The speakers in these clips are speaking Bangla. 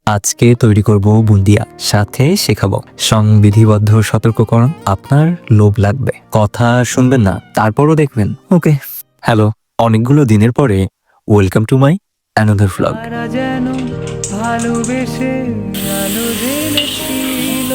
আজকে তৈরি করব বুন্দিয়া, সাথে শেখাবো সংবিধিবদ্ধ সতর্ককরণ। আপনার লোভ লাগবে, কথা শুনবেন না, তারপরও দেখবেন। ওকে, হ্যালো, অনেকগুলো দিনের পরে welcome to my another vlog. যেন ভালোবেসে আলো জেনেছিল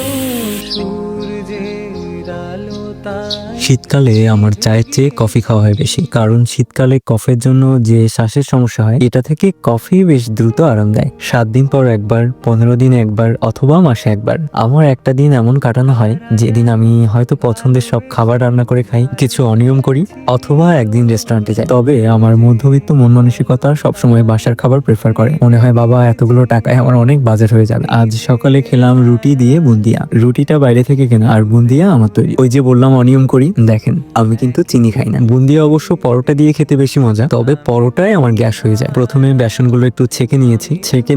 সূর্যের আলো তাই। শীতকালে আমার চায়ের চেয়ে কফি খাওয়া হয় বেশি, কারণ শীতকালে কফের জন্য যে শ্বাসের সমস্যা হয় এটা থেকে কফি বেশ দ্রুত আরাম দেয়। 7 দিন পর একবার, 15 দিনে একবার, অথবা মাসে একবার আমার একটা দিন এমন কাটানো হয় যেদিন আমি হয়তো পছন্দের সব খাবার রান্না করে খাই, কিছু অনিয়ম করি, অথবা একদিন রেস্টুরেন্টে যাই। তবে আমার মধ্যবিত্ত মন মানসিকতা সবসময় বাসার খাবার প্রেফার করে। মনে হয় বাবা এতগুলো টাকায় আমার অনেক বাজেট হয়ে যাবে। আজ সকালে খেলাম রুটি দিয়ে বুন্দিয়া। রুটিটা বাইরে থেকে কেনা আর বুন্দিয়া আমার তৈরি। ওই যে বললাম অনিয়ম করি, দেখেন আমি কিন্তু চিনি খাই না। বুন্দিয়া অবশ্য পরোটা দিয়ে খেতে বেশি মজা, তবে পরোটায় আমার গ্যাস হয়ে যায়। প্রথমে বেসনগুলো একটু ছেঁকে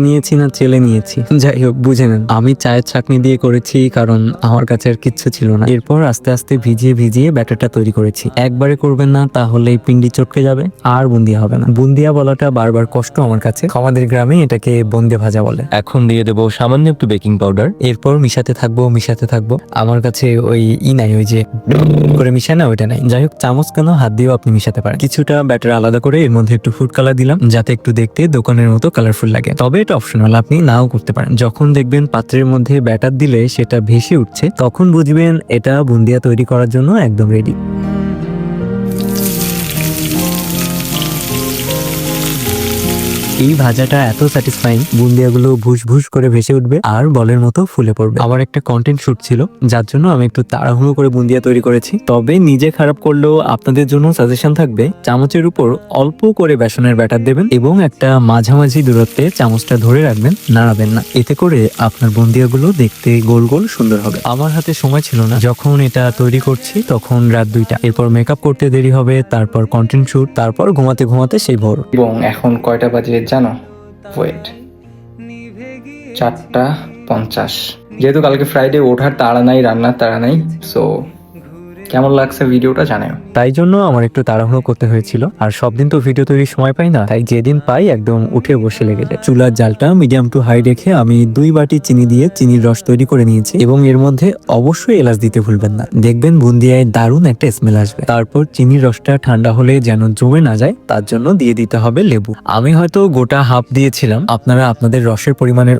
নিয়েছি না চেলে নিয়েছি, যাই হোক বুঝে নেন। আমি চায়ের ছাঁকনি দিয়ে করেছি কারণ আমার কাছে আর কিচ্ছু ছিল না। এরপর আস্তে আস্তে ভিজিয়ে ব্যাটারটা তৈরি করেছি। একবারে করবেন না, তাহলে পিন্ডি চটকে যাবে আর বুন্দিয়া হবে না। বুন্দিয়া বলাটা বারবার কষ্ট আমার কাছে। আমাদের গ্রামে এটাকে বন্দে ভাজা বলে। এখন দিয়ে দেবো সামান্য একটু বেকিং পাউডার। এরপর মিশাতে থাকবো। আমার কাছে ওই নাই, ওই যে করে মিশায় না, ওইটা নাই। যাই হোক, চামচ কেন, হাত দিয়েও আপনি মিশাতে পারেন। কিছুটা ব্যাটার আলাদা করে এর মধ্যে একটু ফুড কালার দিলাম, যাতে একটু দেখতে দোকানের মতো কালারফুল লাগে। তবে এটা অপশনাল, আপনি নাও করতে পারেন। যখন দেখবেন পাত্রের মধ্যে ব্যাটার দিলে সেটা ভেসে উঠছে, তখন বুঝবেন এটা বুন্দিয়া তৈরি করার জন্য একদম রেডি। এই ভাজাটা এত স্যাটিসফাইং, বুন্দিয়াগুলো ভুস করে ভেসে উঠবে আর বলের মতো ফুলে পড়বে। আমার একটা কন্টেন্ট শুট ছিল, যার জন্য আমি একটু তাড়াহুড়ো করে বুন্দিয়া তৈরি করেছি। তবে নিজে খারাপ করলেও আপনাদের জন্য সাজেশন থাকবে, চামচের উপর অল্প করে বেসনের ব্যাটার দেবেন এবং একটা মাঝামাঝি দূরত্বে চামচটা ধরে রাখবেন, নাড়াবেন না। এতে করে আপনার বুন্দিয়াগুলো দেখতে গোল গোল সুন্দর হবে। আমার হাতে সময় ছিল না যখন এটা তৈরি করছি, তখন রাত 2টা। এরপর মেকআপ করতে দেরি হবে, তারপর কন্টেন্ট শুট, তারপর ঘুমাতে সেই ভোর। এবং এখন কয়টা বাজে জানো? ওয়েট, 4:50। যেহেতু কালকে ফ্রাইডে, ওঠার তাড়া নাই, রান্নার তাড়া নাই, সো কেমন লাগছে ভিডিওটা জানাও। তাই জন্য আমার একটু তাড়াহুড়ো করতে হয়েছিল, আর সব দিন তো ভিডিও তৈরির সময় পাই না, তাই যেদিন পাই একদম উঠে বসে লেগে যায়। চুলার জালটা মিডিয়াম টু হাই রেখে আমি 2 বাটি চিনি দিয়ে চিনির রস তৈরি করে নিয়েছি, এবং এর মধ্যে অবশ্যই এলাচ দিতে ভুলবেন না, দেখবেন বুন্দিয়ায় দারুণ একটা স্মেল আসবে। তারপর চিনির রসটা ঠান্ডা হলে যেন জমে না যায়, তার জন্য দিয়ে দিতে হবে লেবু। আমি হয়তো গোটা হাফ দিয়েছিলাম, আপনারা আপনাদের রসের পরিমাণের,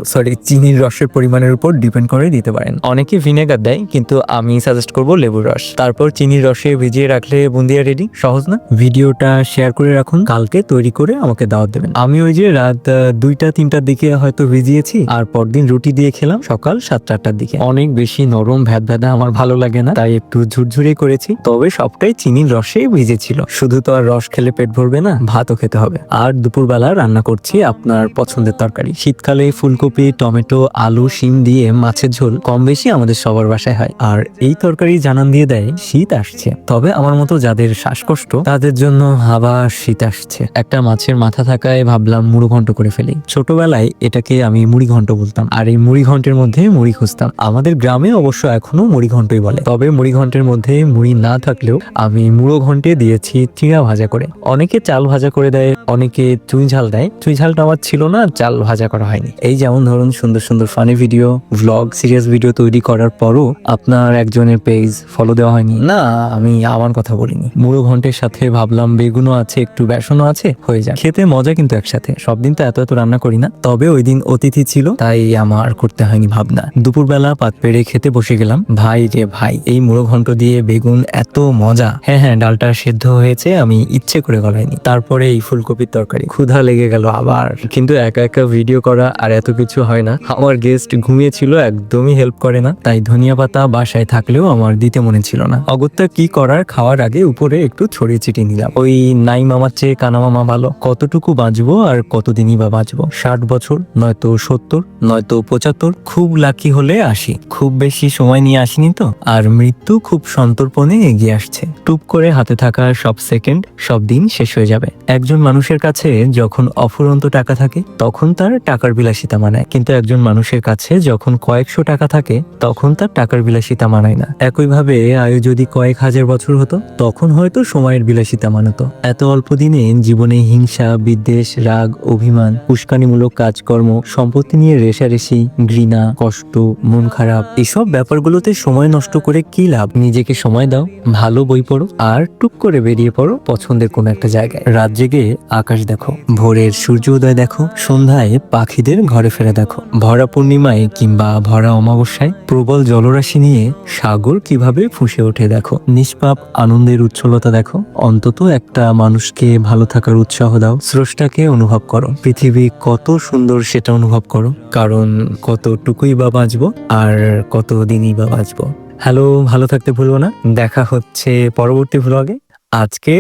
চিনির রসের পরিমাণের উপর ডিপেন্ড করে দিতে পারেন। অনেকে ভিনেগার দেয়, কিন্তু আমি সাজেস্ট করবো লেবুর রস। তারপর চিনির রসে ভিজিয়ে রাখলে বুন্দিয়া রেডি। সহজ না? ভিডিওটা শেয়ার করে রাখুন, কালকে তৈরি করে আমাকে দাওয়াত দেবেন। আমি ওই যে রাত 2টা-3টার দিকে হয়তো ভিজিয়েছি, আর পরদিন রুটি দিয়ে খেলাম সকাল 7টা-8টার দিকে। অনেক বেশি নরম ভ্যাদা আমার ভালো লাগে না, তাই একটু ঝুরঝুরে করেছি। তবে সবটাই চিনির রসে ভিজেছিল। শুধু তো আর রস খেলে পেট ভরবে না, ভাতও খেতে হবে। আর দুপুরবেলা রান্না করছি আপনার পছন্দের তরকারি। শীতকালে ফুলকপি, টমেটো, আলু, শিম দিয়ে মাছের ঝোল কম বেশি আমাদের সবার বাসায় হয়। আর এই তরকারি জানান দিয়ে দেয় শীত আসছে। তবে আমার মতো যাদের শ্বাসকষ্ট, তাদের জন্য আবার শীত আসছে। একটা মাছের মাথা থাকায় ভাবলাম মুড়ো ঘন্ট করে ফেলি। ছোটবেলায় এটাকে আমি মুড়ি ঘন্ট বলতাম, আর এই মুড়ি ঘন্টের মধ্যে মুড়ি খুঁজতাম। আমাদের গ্রামে অবশ্য এখনো মুড়ি ঘন্টই বলে, তবে মুড়ি ঘন্টের মধ্যে মুড়ি না থাকলেও আমি মুড়ো ঘন্টে দিয়েছি চিড়া ভাজা করে। অনেকে চাল ভাজা করে দেয়, অনেকে চুই ঝাল দেয়। চুই ঝালটা আমার ছিল না, চাল ভাজা করা হয়নি। এই যেমন ধরুন সুন্দর সুন্দর funny video, vlog, serious video তৈরি করার পরও আপনার একজনের পেজ ফলো দেওয়া হয়নি। না, আমি আমার কথা বলিনি। মুড়ো ঘন্টের সাথে ভাবলাম বেগুনও আছে, একটু বেসনও আছে, হয়ে যায়। খেতে মজা কিন্তু একসাথে। সব দিন তো এত রান্না করি না, তবে ওই দিন অতিথি ছিল, তাই আমার করতে হয়নি ভাবনা। দুপুরবেলা পাত পেড়ে খেতে বসে গেলাম। ভাই রে ভাই, এই মুড়ো ঘন্ট দিয়ে বেগুন এত মজা! হ্যাঁ, ডালটা সেদ্ধ হয়েছে, আমি ইচ্ছে করে গলাইনি। তারপরে এই ফুলকপির তরকারি, ক্ষুধা লেগে গেল আবার। কিন্তু একা একা ভিডিও করা আর এত কিছু হয় না। আমার গেস্ট ঘুমিয়েছিল, একদমই হেল্প করে না, তাই ধনিয়া পাতা বাসায় থাকলেও আমার দিতে মনে ছিল না। অগত্যা কি করার, খাওয়ার আগে উপরে একটু ছড়িয়ে ছিটিয়ে নিলাম। ওই নাই মামার চেয়ে কানা মামা ভালো। কতটুকু বাঁচবো আর কতদিনই বা বাঁচবো? 60 বছর, নয়তো 70, নয়তো 75, খুব লাকি হলে 80। খুব বেশি সময় নিয়ে আসিনি তো। আর মৃত্যু খুব সন্তর্পণে এগিয়ে আসছে। টুপ করে হাতে থাকা সব সেকেন্ড, সব দিন শেষ হয়ে যাবে। একজন মানুষের কাছে যখন অফুরন্ত টাকা থাকে, তখন তার টাকার বিলাসিতা মানায়, কিন্তু একজন মানুষের কাছে যখন কয়েকশো টাকা থাকে, তখন তার টাকার বিলাসিতা মানায় না। একইভাবে আয়ু যদি কয়েক হাজার বছর হতো তখন হয়তো সময়ের বিলাসিতা মানাতো। এত অল্প দিনে জীবনে হিংসা, বিদ্বেষ, রাগ, অভিমান, উস্কানিমূলক কাজকর্ম, সম্পত্তি নিয়ে রেষারেষি, ঘৃণা, কষ্ট, মন খারাপ, এসব ব্যাপারগুলোতে সময় নষ্ট করে কি লাভ? নিজেকে সময় দাও, ভালো বই পড়ো, আর টুক করে বেরিয়ে পড়ো পছন্দের কোনো একটা জায়গায়। রাত জেগে আকাশ দেখো, ভোরের সূর্য উদয় দেখো, সন্ধ্যায় পাখিদের ঘরে ফেরা দেখো, ভরা পূর্ণিমায় কিংবা ভরা অমাবস্যায় প্রবল জলরাশি নিয়ে সাগর কিভাবে ফুঁসে ওঠে দেখো। নিষ্পাপ আনন্দের উচ্ছলতা দেখো। অন্তত একটা মানুষকে ভালো থাকার উৎসাহ দাও। স্রষ্টাকে অনুভব করো, পৃথিবী কত সুন্দর সেটা অনুভব করো, কারণ কতটুকুই বা বাঁচবো আর কত দিনই বা বাঁচবো। হ্যালো, ভালো থাকতে ভুলবো না। দেখা হচ্ছে পরবর্তী ভ্লগে। আজকে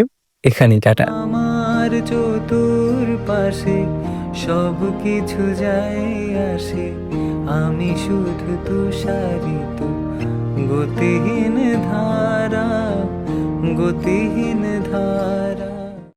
এখানেই, টাটা। আমার চতুর পাশে সব কিছু যায় আসে, আমি শুধু তুষারিত গতিহীন ধারা, গতিহীন ধারা।